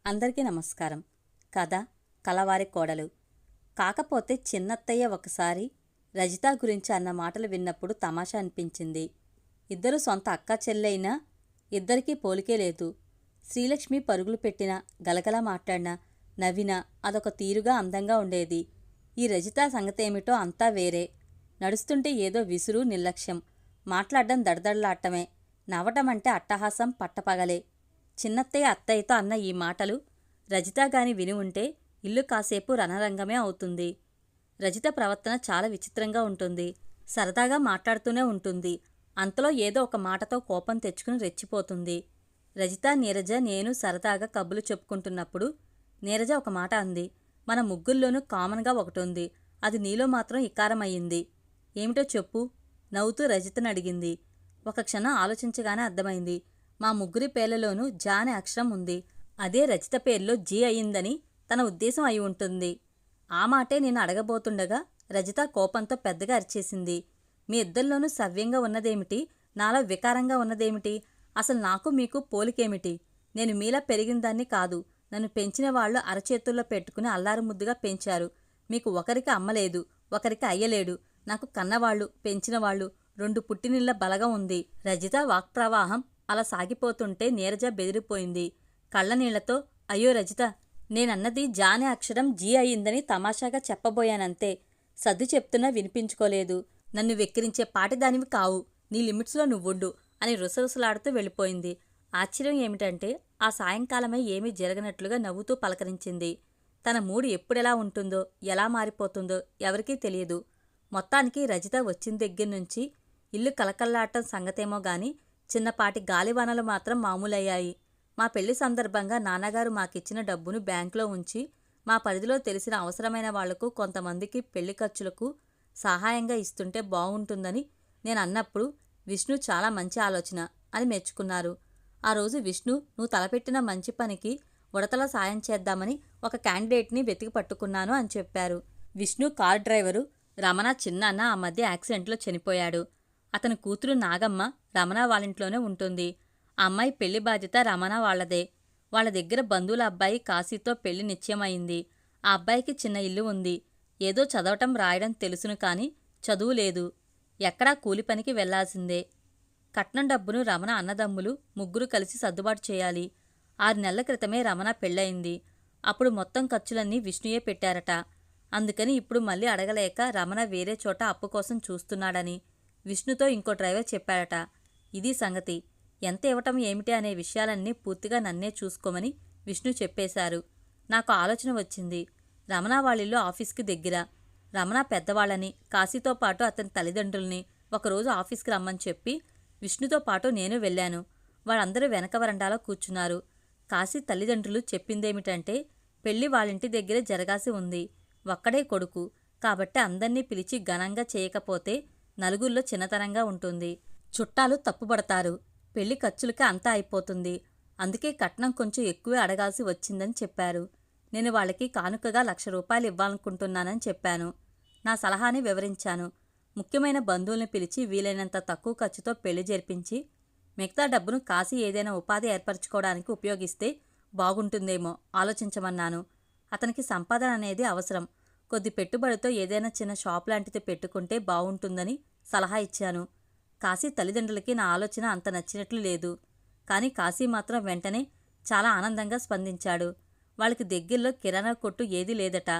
అందరికీ నమస్కారం. కథ కలవారి కోడలు. కాకపోతే చిన్నత్తయ్య ఒకసారి రజిత గురించి అన్న మాటలు విన్నప్పుడు తమాషా అనిపించింది. ఇద్దరు సొంత అక్క చెల్లైనా ఇద్దరికీ పోలికే లేదు. శ్రీలక్ష్మి పరుగులు పెట్టినా, గలగలా మాట్లాడినా, నవ్వినా అదొక తీరుగా అందంగా ఉండేది. ఈ రజిత సంగతేమిటో అంతా వేరే. నడుస్తుంటే ఏదో విసురు, నిర్లక్ష్యం. మాట్లాడడం దడదడలాటమే. నవ్వటమంటే అట్టహాసం పట్టపగలే. చిన్నత్తయ్య అత్తయ్యతో అన్న ఈ మాటలు రజితగాని విని ఉంటే ఇల్లు కాసేపు రణరంగమే అవుతుంది. రజిత ప్రవర్తన చాలా విచిత్రంగా ఉంటుంది. సరదాగా మాట్లాడుతూనే ఉంటుంది. అంతలో ఏదో ఒక మాటతో కోపం తెచ్చుకుని రెచ్చిపోతుంది. రజిత, నీరజ నేను సరదాగా కబులు చెప్పుకుంటున్నప్పుడు నీరజ ఒక మాట అంది. మన ముగ్గుల్లోనూ కామన్గా ఒకటుంది. అది నీలో మాత్రం ఇకారమయ్యింది. ఏమిటో చెప్పు? నవ్వుతూ రజితను అడిగింది. ఒక క్షణం ఆలోచించగానే అర్థమైంది. మా ముగ్గురి పేర్లలోనూ జా అనే అక్షరం ఉంది. అదే రజిత పేర్లో జీ అయిందని తన ఉద్దేశం అయి ఉంటుంది. ఆ మాటే నేను అడగబోతుండగా రజిత కోపంతో పెద్దగా అరిచేసింది. మీ ఇద్దరిలోనూ సవ్యంగా ఉన్నదేమిటి? నాలో వికారంగా ఉన్నదేమిటి? అసలు నాకు మీకు పోలికేమిటి? నేను మీలా పెరిగిందాన్ని కాదు. నన్ను పెంచిన వాళ్ళు అరచేతుల్లో పెట్టుకుని అల్లారుముద్దుగా పెంచారు. మీకు ఒకరికి అమ్మలేదు, ఒకరికి అయ్యలేడు. నాకు కన్నవాళ్లు, పెంచినవాళ్లు, 2 పుట్టినిళ్ల బలగం ఉంది. రజిత వాక్ప్రవాహం అలా సాగిపోతుంటే నీరజ బెదిరిపోయింది. కళ్ళనీళ్లతో, అయ్యో రజిత, నేనన్నది జానే అక్షరం జీ అయిందని తమాషాగా చెప్పబోయానంతే. సర్ది చెప్తున్నా వినిపించుకోలేదు. నన్ను వెక్కిరించే పాటిదానివి కావు. నీ లిమిట్స్లో నువ్వుండు అని రుసరుసలాడుతూ వెళ్ళిపోయింది. ఆశ్చర్యం ఏమిటంటే ఆ సాయంకాలమే ఏమీ జరగనట్లుగా నవ్వుతూ పలకరించింది. తన మూడు ఎప్పుడెలా ఉంటుందో, ఎలా మారిపోతుందో ఎవరికీ తెలియదు. మొత్తానికి రజిత వచ్చిన దగ్గర్నుంచి ఇల్లు కలకల్లాటం సంగతేమో గాని చిన్నపాటి గాలివానలు మాత్రం మామూలయ్యాయి. మా పెళ్లి సందర్భంగా నాన్నగారు మాకిచ్చిన డబ్బును బ్యాంకులో ఉంచి మా పరిధిలో తెలిసిన అవసరమైన వాళ్లకు కొంతమందికి పెళ్లి ఖర్చులకు సహాయంగా ఇస్తుంటే బాగుంటుందని నేను అన్నప్పుడు విష్ణు చాలా మంచి ఆలోచన అని మెచ్చుకున్నారు. ఆ రోజు విష్ణు, నువ్వు తలపెట్టిన మంచి పనికి ఉడతల సాయం చేద్దామని ఒక క్యాండిడేట్ని వెతికి పట్టుకున్నాను అని చెప్పారు. Vishnu car driver. రమణ చిన్నాన్న ఆ మధ్య యాక్సిడెంట్లో చనిపోయాడు. అతని కూతురు నాగమ్మ రమణ వాళ్ళింట్లోనే ఉంటుంది. ఆ అమ్మాయి పెళ్లి బాధ్యత రమణ వాళ్లదే. వాళ్ళ దగ్గర బంధువుల అబ్బాయి కాశీతో పెళ్లి నిశ్చయమైంది. ఆ అబ్బాయికి చిన్న ఇల్లు ఉంది. ఏదో చదవటం రాయడం తెలుసును కాని చదువు లేదు. ఎక్కడా కూలి పనికి వెళ్లాల్సిందే. కట్నం డబ్బును రమణ అన్నదమ్ములు ముగ్గురు కలిసి సర్దుబాటు చేయాలి. 6 నెలల క్రితమే రమణ పెళ్ళయింది. అప్పుడు మొత్తం ఖర్చులన్నీ విష్ణుయే పెట్టారట. అందుకని ఇప్పుడు మళ్ళీ అడగలేక రమణ వేరే చోట అప్పు కోసం చూస్తున్నాడని విష్ణుతో ఇంకో డ్రైవర్ చెప్పాడట. ఇది సంగతి. ఎంత ఇవ్వటం ఏమిటి అనే విషయాలన్నీ పూర్తిగా నన్నే చూసుకోమని విష్ణు చెప్పేశారు. నాకు ఆలోచన వచ్చింది. రమణ వాళ్ళిల్లు ఆఫీస్కి దగ్గర. రమణ పెద్దవాళ్ళని, కాశీతో పాటు అతని తల్లిదండ్రుల్ని ఒకరోజు ఆఫీస్కి రమ్మని చెప్పి విష్ణుతో పాటు నేను వెళ్ళాను. వాళ్ళందరూ వెనక వరండాలో కూర్చున్నారు. కాశీ తల్లిదండ్రులు చెప్పిందేమిటంటే పెళ్లి వాళ్ళింటి దగ్గరే జరగాల్సి ఉంది. ఒక్కడే కొడుకు కాబట్టి అందర్నీ పిలిచి ఘనంగా చేయకపోతే నలుగురిలో చిన్నతనంగా ఉంటుంది. చుట్టాలు తప్పుపడతారు. పెళ్లి ఖర్చులకి అంతా అయిపోతుంది. అందుకే కట్నం కొంచెం ఎక్కువే అడగాల్సి వచ్చిందని చెప్పారు. నేను వాళ్ళకి కానుకగా 1,00,000 రూపాయలు ఇవ్వాలనుకుంటున్నానని చెప్పాను. నా సలహాని వివరించాను. ముఖ్యమైన బంధువుల్ని పిలిచి వీలైనంత తక్కువ ఖర్చుతో పెళ్లి జరిపించి మిగతా డబ్బును కాశీ ఏదైనా ఉపాధి ఏర్పరచుకోవడానికి ఉపయోగిస్తే బాగుంటుందేమో ఆలోచించమన్నాను. అతనికి సంపాదన అనేది అవసరం. కొద్ది పెట్టుబడితో ఏదైనా చిన్న షాప్ లాంటిది పెట్టుకుంటే బావుంటుందని సలహా ఇచ్చాను. కాశీ తల్లిదండ్రులకి నా ఆలోచన అంత నచ్చినట్లు లేదు. కానీ కాశీ మాత్రం వెంటనే చాలా ఆనందంగా స్పందించాడు. వాళ్ళకి దగ్గరలో కిరాణా కొట్టు ఏదీ లేదట.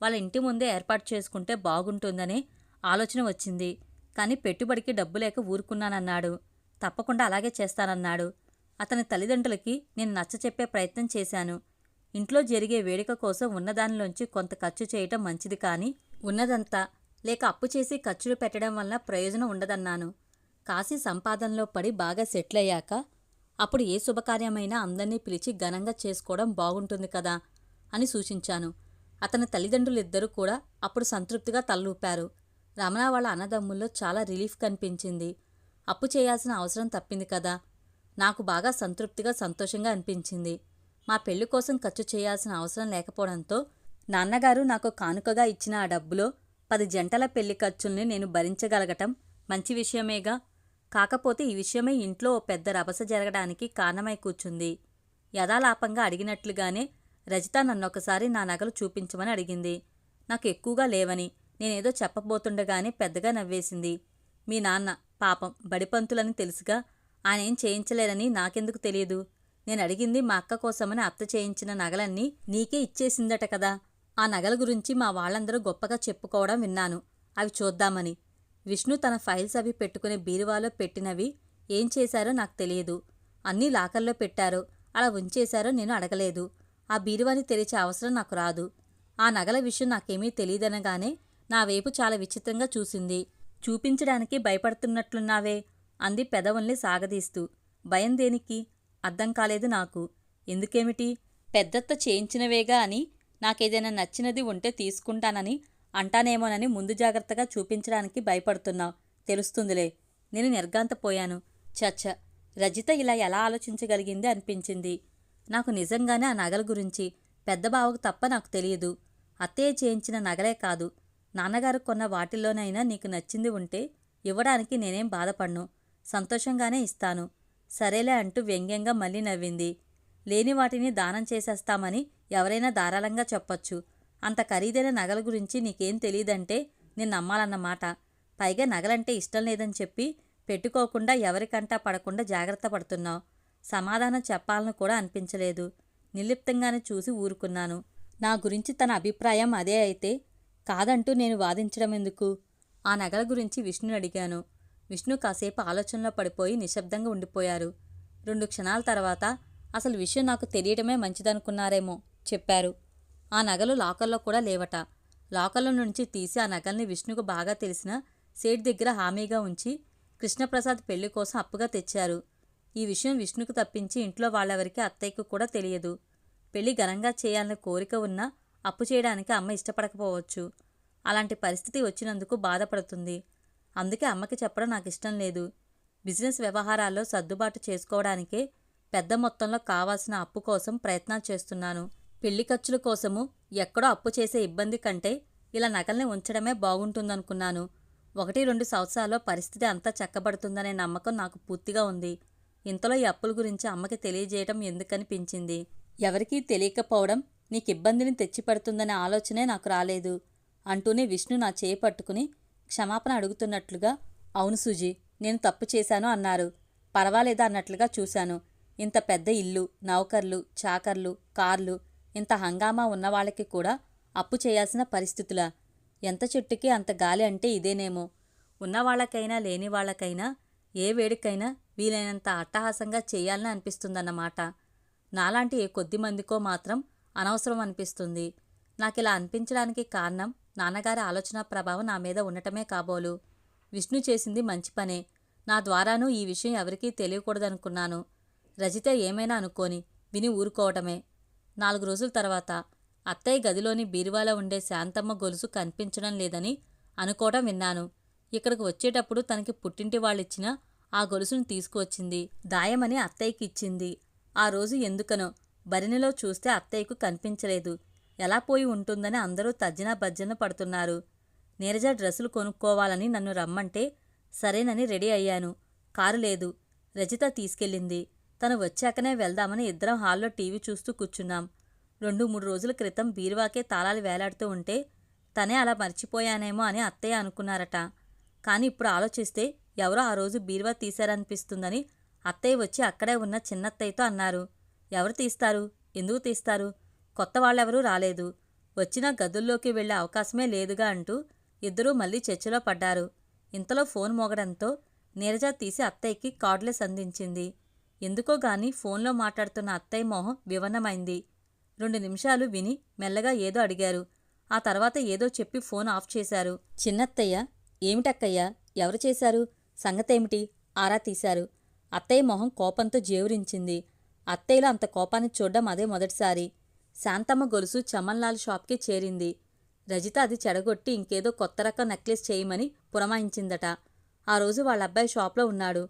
వాళ్ళ ఇంటి ముందే ఏర్పాటు చేసుకుంటే బాగుంటుందనే ఆలోచన వచ్చింది. కానీ పెట్టుబడికి డబ్బు లేక ఊరుకున్నానన్నాడు. తప్పకుండా అలాగే చేస్తానన్నాడు. అతని తల్లిదండ్రులకి నేను నచ్చచెప్పే ప్రయత్నం చేశాను. ఇంట్లో జరిగే వేడుక కోసం ఉన్నదానిలోంచి కొంత ఖర్చు చేయటం మంచిది కానీ ఉన్నదంతా లేక అప్పు చేసి ఖర్చులు పెట్టడం వల్ల ప్రయోజనం ఉండదన్నాను. కాశీ సంపాదనలో పడి బాగా సెటిల్ అయ్యాక అప్పుడు ఏ శుభకార్యమైనా అందర్నీ పిలిచి ఘనంగా చేసుకోవడం బాగుంటుంది కదా అని సూచించాను. అతని తల్లిదండ్రులిద్దరూ కూడా అప్పుడు సంతృప్తిగా తలూపారు. రమణ వాళ్ళ అన్నదమ్ముల్లో చాలా రిలీఫ్ కనిపించింది. అప్పు చేయాల్సిన అవసరం తప్పింది కదా. నాకు బాగా సంతృప్తిగా, సంతోషంగా అనిపించింది. మా పెళ్లి కోసం ఖర్చు చేయాల్సిన అవసరం లేకపోవడంతో నాన్నగారు నాకు కానుకగా ఇచ్చిన ఆ డబ్బులో 10 జంటల పెళ్లి ఖర్చుల్ని నేను భరించగలగటం మంచి విషయమేగా. కాకపోతే ఈ విషయమై ఇంట్లో ఓ పెద్ద రభస జరగడానికి కారణమై కూర్చుంది. యథాలాపంగా అడిగినట్లుగానే రజిత నన్నొకసారి నా నగలు చూపించమని అడిగింది. నాకు ఎక్కువగా లేవని నేనేదో చెప్పబోతుండగానే పెద్దగా నవ్వేసింది. మీ నాన్న పాపం బడిపంతులని తెలుసుగా, ఆయనేం చేయించలేరని నాకెందుకు తెలియదు. నేను అడిగింది మా అక్క కోసమని అత్త చేయించిన నగలన్నీ నీకే ఇచ్చేసిందట కదా. ఆ నగల గురించి మా వాళ్ళందరూ గొప్పగా చెప్పుకోవడం విన్నాను. అవి చూద్దామని. విష్ణు తన ఫైల్స్ అవి పెట్టుకునే బీరువాలో పెట్టినవి ఏం చేశారో నాకు తెలియదు. అన్నీ లాకర్లో పెట్టారో అలా ఉంచేశారో నేను అడగలేదు. ఆ బీరువాని తెరిచే అవసరం నాకు రాదు. ఆ నగల విషయం నాకేమీ తెలియదనగానే నా వైపు చాలా విచిత్రంగా చూసింది. చూపించడానికి భయపడుతున్నట్లున్నావే అంది పెదవుల్ని సాగదీస్తూ. భయం దేనికి? అర్థం కాలేదు నాకు. ఎందుకేమిటి? పెద్దత్త చేయించినవేగా అని నాకేదైనా నచ్చినది ఉంటే తీసుకుంటానని అంటానేమోనని ముందు జాగ్రత్తగా చూపించడానికి భయపడుతున్నావు. తెలుస్తుందిలే. నేను నిర్ఘాంతపోయాను. చచ్చ, రజిత ఇలా ఎలా ఆలోచించగలిగింది అనిపించింది. నాకు నిజంగానే ఆ నగల గురించి పెద్ద బావకు తప్ప నాకు తెలియదు. అత్తయ్య చేయించిన నగలే కాదు, నాన్నగారు కొన్న వాటిల్లోనైనా నీకు నచ్చింది ఉంటే ఇవ్వడానికి నేనేం బాధపడ్ను. సంతోషంగానే ఇస్తాను. సరేలే అంటూ వ్యంగ్యంగా మళ్ళీ నవ్వింది. లేని వాటిని దానం చేసేస్తామని ఎవరైనా ధారాళంగా చెప్పొచ్చు. అంత ఖరీదైన నగల గురించి నీకేం తెలీదంటే నేను నమ్మాలన్నమాట. పైగా నగలంటే ఇష్టం లేదని చెప్పి పెట్టుకోకుండా ఎవరికంటా పడకుండా జాగ్రత్త పడుతున్నావు. సమాధానం చెప్పాలని కూడా అనిపించలేదు. నిర్లిప్తంగానే చూసి ఊరుకున్నాను. నా గురించి తన అభిప్రాయం అదే అయితే కాదంటూ నేను వాదించడం ఎందుకు? ఆ నగల గురించి విష్ణుని అడిగాను. విష్ణు కాసేపు ఆలోచనలో పడిపోయి నిశ్శబ్దంగా ఉండిపోయారు. 2 క్షణాల తర్వాత అసలు విషయం నాకు తెలియటమే మంచిదనుకున్నారేమో చెప్పారు. ఆ నగలు లాకర్లో కూడా లేవట. లాకర్లో నుంచి తీసి ఆ నగల్ని విష్ణుకు బాగా తెలిసిన సేట్ దగ్గర హామీగా ఉంచి కృష్ణప్రసాద్ పెళ్లి కోసం అప్పుగా తెచ్చారు. ఈ విషయం విష్ణుకు తప్పించి ఇంట్లో వాళ్ళెవరికీ అత్తయ్యకు కూడా తెలియదు. పెళ్లి ఘనంగా చేయాలనే కోరిక ఉన్నా అప్పు చేయడానికి అమ్మ ఇష్టపడకపోవచ్చు. అలాంటి పరిస్థితి వచ్చినందుకు బాధపడుతుంది. అందుకే అమ్మకి చెప్పడం నాకు ఇష్టం లేదు. బిజినెస్ వ్యవహారాల్లో సర్దుబాటు చేసుకోవడానికే పెద్ద మొత్తంలో కావాల్సిన అప్పు కోసం ప్రయత్నాలు చేస్తున్నాను. పెళ్లి ఖర్చుల కోసము ఎక్కడో అప్పు చేసే ఇబ్బంది కంటే ఇలా నగల్ని ఉంచడమే బాగుంటుందనుకున్నాను. 1-2 సంవత్సరాల్లో పరిస్థితి అంతా చక్కబడుతుందనే నమ్మకం నాకు పూర్తిగా ఉంది. ఇంతలో ఈ అప్పుల గురించి అమ్మకి తెలియజేయటం ఎందుకనిపించింది. ఎవరికీ తెలియకపోవడం నీకిబ్బందిని తెచ్చిపెడుతుందనే ఆలోచనే నాకు రాలేదు అంటూనే విష్ణు నా చేయి పట్టుకుని క్షమాపణ అడుగుతున్నట్లుగా అవును సుజీ, నేను తప్పు చేశాను అన్నారు. పర్వాలేదా అన్నట్లుగా చూశాను. ఇంత పెద్ద ఇల్లు, నౌకర్లు, చాకర్లు, కార్లు, ఇంత హంగామా ఉన్నవాళ్ళకి కూడా అప్పు చేయాల్సిన పరిస్థితులా? ఎంత చెట్టుకి అంత గాలి అంటే ఇదేనేమో. ఉన్నవాళ్లకైనా లేని వాళ్ళకైనా ఏ వేడికైనా వీలైనంత అట్టహాసంగా చేయాలని అనిపిస్తుందన్నమాట. నాలాంటి ఏ కొద్ది మందికో మాత్రం అనవసరం అనిపిస్తుంది. నాకిలా అనిపించడానికి కారణం నాన్నగారి ఆలోచన ప్రభావం నా మీద ఉండటమే కాబోలు. విష్ణు చేసింది మంచి పనే. నా ద్వారానూ ఈ విషయం ఎవరికీ తెలియకూడదనుకున్నాను. రజిత ఏమైనా అనుకోని విని ఊరుకోవటమే. 4 రోజుల తర్వాత అత్తయ్య గదిలోని బీరువాలో ఉండే శాంతమ్మ గొలుసు కనిపించడం లేదని అనుకోవటం విన్నాను. ఇక్కడికి వచ్చేటప్పుడు తనకి పుట్టింటి వాళ్ళిచ్చిన ఆ గొలుసును తీసుకువచ్చింది. దాయమని అత్తయ్యకి ఇచ్చింది. ఆ రోజు ఎందుకనో బరినిలో చూస్తే అత్తయ్యకు కనిపించలేదు. ఎలా పోయి ఉంటుందని అందరూ తర్జనా భర్జన పడుతున్నారు. నీరజ డ్రెస్సులు కొనుక్కోవాలని నన్ను రమ్మంటే సరేనని రెడీ అయ్యాను. కారు లేదు. రజిత తీసుకెళ్ళింది. తను వచ్చాకనే వెళ్దామని ఇద్దరం హాల్లో టీవీ చూస్తూ కూర్చున్నాం. 2-3 రోజుల క్రితం బీరువాకే తాళాలు వేలాడుతూ ఉంటే తనే అలా మర్చిపోయానేమో అని అత్తయ్య అనుకున్నారట. కాని ఇప్పుడు ఆలోచిస్తే ఎవరో ఆ రోజు బీరువా తీశారనిపిస్తుందని అత్తయ్య వచ్చి అక్కడే ఉన్న చిన్నత్తయ్యతో అన్నారు. ఎవరు తీస్తారు? ఎందుకు తీస్తారు? కొత్త వాళ్ళెవరూ రాలేదు. వచ్చినా గదుల్లోకి వెళ్లే అవకాశమే లేదుగా అంటూ ఇద్దరూ మళ్ళీ చర్చలో పడ్డారు. ఇంతలో ఫోన్ మోగడంతో నీరజ తీసి అత్తయ్యకి కార్డులెస్ అందించింది. ఎందుకోగాని ఫోన్లో మాట్లాడుతున్న అత్తయ్య మొహం వివన్నమైంది. 2 నిమిషాలు విని మెల్లగా ఏదో అడిగారు. ఆ తర్వాత ఏదో చెప్పి ఫోన్ ఆఫ్ చేశారు. చిన్నత్తయ్య ఏమిటక్కయ్యా, ఎవరు చేశారు? సంగతేమిటి? ఆరా తీశారు. అత్తయ్య మొహం కోపంతో జేవురించింది. అత్తయ్యలో అంత కోపాన్ని చూడ్డం అదే మొదటిసారి. శాంతమ్మ గొలుసు చమన్లాల్ షాప్కి చేరింది. రజిత అది చెడగొట్టి ఇంకేదో కొత్త రకం నెక్లెస్ చేయమని పురమాయించిందట. ఆ రోజు వాళ్ళబ్బాయి షాప్లో ఉన్నాడు.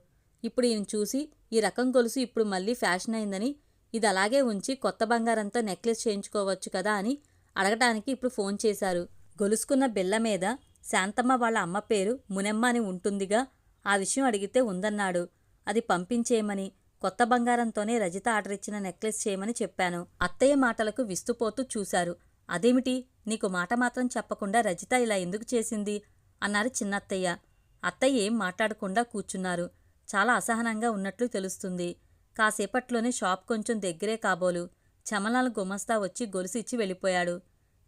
ఇప్పుడు ఈయన చూసి ఈ రకం గొలుసు ఇప్పుడు మళ్ళీ ఫ్యాషన్ అయిందని ఇది అలాగే ఉంచి కొత్త బంగారంతో నెక్లెస్ చేయించుకోవచ్చు కదా అని అడగటానికి ఇప్పుడు ఫోన్ చేశారు. గొలుసుకున్న బిళ్ళ మీద శాంతమ్మ వాళ్ళ అమ్మ పేరు మునెమ్మ అని ఉంటుందిగా. ఆ విషయం అడిగితే ఉందన్నాడు. అది పంపించేయమని కొత్త బంగారంతోనే రజిత ఆర్డర్ ఇచ్చిన నెక్లెస్ చేయమని చెప్పాను. అత్తయ్య మాటలకు విస్తుపోతూ చూశారు. అదేమిటి, నీకు మాట మాత్రం చెప్పకుండా రజిత ఇలా ఎందుకు చేసింది అన్నారు చిన్నత్తయ్య. అత్తయ్య ఏం మాట్లాడకుండా కూర్చున్నారు. చాలా అసహనంగా ఉన్నట్లు తెలుస్తుంది. కాసేపట్లోనే షాప్ కొంచెం దగ్గరే కాబోలు. చమలాల గుమస్తా వచ్చి గొలుసు ఇచ్చి వెళ్ళిపోయాడు.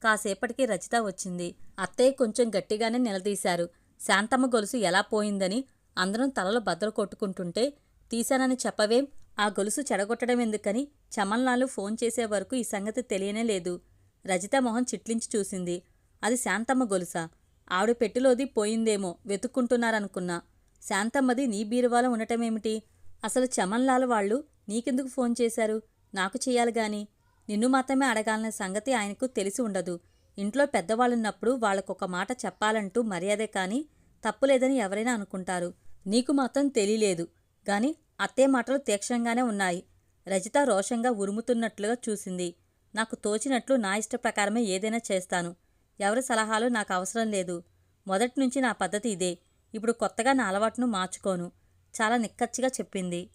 కాసేపటికి రజిత వచ్చింది. అత్తయ్య కొంచెం గట్టిగానే నిలదీశారు. శాంతమ్మ గొలుసు ఎలా పోయిందని అందరం తలలో బద్దలు కొట్టుకుంటుంటే తీశానని చెప్పవేం? ఆ గొలుసు చెడగొట్టడం ఎందుకని చమల్లాలు ఫోన్ చేసే వరకు ఈ సంగతి తెలియనే లేదు. రజిత మొహం చిట్లించి చూసింది. అది శాంతమ్మ గొలుసా? ఆవిడ పెట్టిలోది పోయిందేమో వెతుక్కుంటున్నారనుకున్నా. శాంతమ్మది నీ బీరువాలో ఉండటమేమిటి? అసలు చమన్లాల్ వాళ్ళు నీకెందుకు ఫోన్ చేశారు? నాకు చెయ్యాలి గాని. నిన్ను మాత్రమే అడగాలనే సంగతి ఆయనకు తెలిసి ఉండదు. ఇంట్లో పెద్దవాళ్ళున్నప్పుడు వాళ్లకొక మాట చెప్పాలంటూ మర్యాదే కాని తప్పులేదని ఎవరైనా అనుకుంటారు. నీకు మాత్రం తెలియలేదు గాని అత్తే మాటలు తీక్షణంగానే ఉన్నాయి. రజిత రోషంగా ఉరుముతున్నట్లుగా చూసింది. నాకు తోచినట్లు నా ఇష్ట ప్రకారమే ఏదైనా చేస్తాను. ఎవరి సలహాలు నాకు అవసరం లేదు. మొదటినుంచి నా పద్ధతి ఇదే. ఇప్పుడు కొత్తగా నా అలవాటును మార్చుకోను. చాలా నిక్కచ్చిగా చెప్పింది.